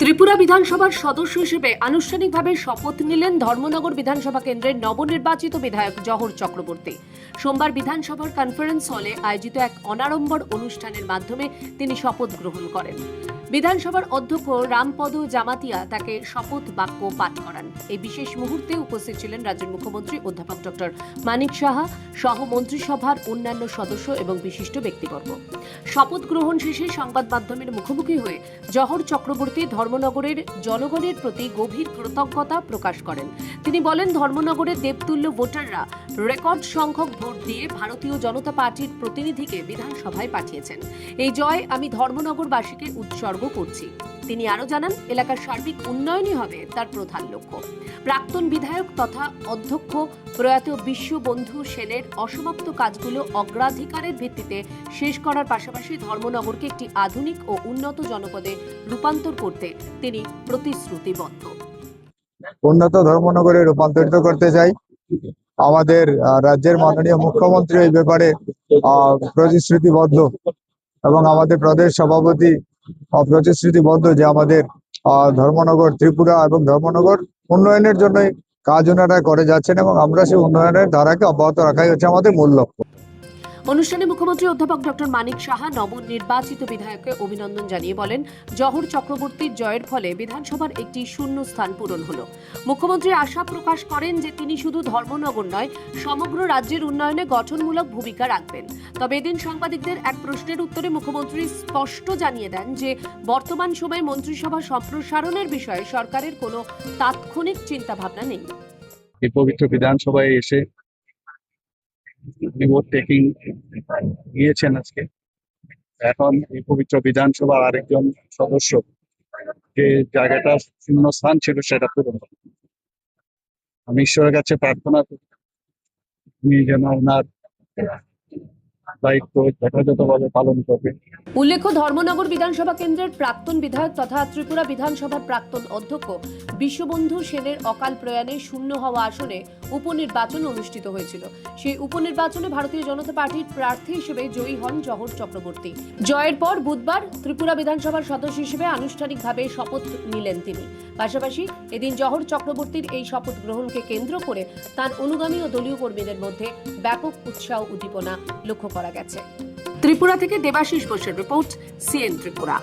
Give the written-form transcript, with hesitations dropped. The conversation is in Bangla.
ত্রিপুরা বিধানসভার সদস্য হিসেবে আনুষ্ঠানিকভাবে শপথ নিলেন ধর্মনগর বিধানসভা কেন্দ্রের নবনির্বাচিত বিধায়ক জহর চক্রবর্তী। সোমবার বিধানসভার কনফারেন্স হলে আয়োজিত এক অনাড়ম্বর অনুষ্ঠানের মাধ্যমে তিনি শপথ গ্রহণ করেন। বিধানসভার অধ্যক্ষ রামপদ জামাতিয়া তাকে শপথ বাক্য পাঠ করান। এই বিশেষ মুহূর্তে উপস্থিত ছিলেন রাজ্যের মুখ্যমন্ত্রী অধ্যাপক ডক্টর মানিক সাহা সহ মন্ত্রিসভার অন্যান্য সদস্য এবং বিশিষ্ট ব্যক্তিবর্গ। শপথ গ্রহণ শেষে সংবাদ মাধ্যমের মুখোমুখি হয়ে জহর চক্রবর্তী ধর্মনগরের জনগণের প্রতি গভীর কৃতজ্ঞতা প্রকাশ করেন। তিনি বলেন, ধর্মনগরের দেবতুল্য ভোটাররা রেকর্ড সংখ্যক ভোট দিয়ে ভারতীয় জনতা পার্টির প্রতিনিধিকে বিধানসভায় পাঠিয়েছেন। এই জয় আমি ধর্মনগরবাসীকে উৎসর্গ করছি। তিনি আরো জানান, এলাকার সার্বিক উন্নয়নই হবে তার প্রধান লক্ষ্য। প্রাক্তন বিধায়ক তথা অধ্যক্ষ প্রয়াত বিশ্ববন্ধু সেনের অসমাপ্ত কাজগুলো অগ্রাধিকারের ভিত্তিতে শেষ করার পাশাপাশি ধর্মনগরকে একটি আধুনিক ও উন্নত জনপদে রূপান্তর করতে তিনি প্রতিশ্রুতিবদ্ধ। উন্নত ধর্মনগরে রূপান্তরিত করতে চাই। আমাদের রাজ্যের মাননীয় মুখ্যমন্ত্রী এই ব্যাপারে প্রতিশ্রুতিবদ্ধ এবং আমাদের প্রদেশ সভাপতি প্রতিশ্রুতিবদ্ধ যে আমাদের ধর্মনগর ত্রিপুরা এবং ধর্মনগর উন্নয়নের জন্য কাজ ওনারা করে যাচ্ছেন এবং আমরা সেই উন্নয়নের ধারাকে অব্যাহত রাখাই হচ্ছে আমাদের মূল লক্ষ্য। অনুষ্ঠানে মুখ্যমন্ত্রী অধ্যাপক ডক্টর মানিক সাহা নবনির্বাচিত বিধায়ককে অভিনন্দন জানিয়ে বলেন, জহর চক্রবর্তীর জয়ের ফলে বিধানসভার একটি শূন্য স্থান পূরণ হলো। মুখ্যমন্ত্রী আশা প্রকাশ করেন যে তিনি শুধু ধর্মনগর নয়, সমগ্র রাজ্যের উন্নয়নে গঠনমূলক ভূমিকা রাখবেন। তবে এদিন সাংবাদিকদের এক প্রশ্নের উত্তরে মুখ্যমন্ত্রী স্পষ্ট জানিয়ে দেন যে বর্তমান সময়ে মন্ত্রিসভা সম্প্রসারণের বিষয়ে সরকারের কোনো তাৎক্ষণিক চিন্তাভাবনা নেই। এই পবিত্র বিধানসভায় এসে ভোট টেকিং গিয়েছেন আজকে। এখন এই পবিত্র বিধানসভার আরেকজন সদস্য যে জায়গাটা শূন্য স্থান ছিল সেটা পূরণ হবে। আমি ঈশ্বরের কাছে প্রার্থনা করি উনি যেন ওনার দায়িত্ব যথাযথভাবে পালন করবে। উল্লেখ্য, ধর্মনগর বিধানসভা কেন্দ্রের প্রাক্তন বিধায়ক তথা ত্রিপুরা বিধানসভার প্রাক্তন অধ্যক্ষ বিশ্ববন্ধু সেনের অকাল প্রয়াণে শূন্য হওয়া আসনে উপনির্বাচন অনুষ্ঠিত হয়েছিল। সেই উপনির্বাচনে ভারতীয় জনতা পার্টির প্রার্থী হিসেবে জয়ী হন জহর চক্রবর্তী। জয়ের পর বুধবার ত্রিপুরা বিধানসভার সদস্য হিসেবে আনুষ্ঠানিকভাবে শপথ নিলেন তিনি। পাশাপাশি এদিন জহর চক্রবর্তীর এই শপথ গ্রহণকে কেন্দ্র করে তার অনুগামী ও দলীয় কর্মীদের মধ্যে ব্যাপক উৎসাহ উদ্দীপনা লক্ষ্য করা গেছে। ত্রিপুরা থেকে দেবাশিস ঘোষের রিপোর্ট, সিএন ত্রিপুরা।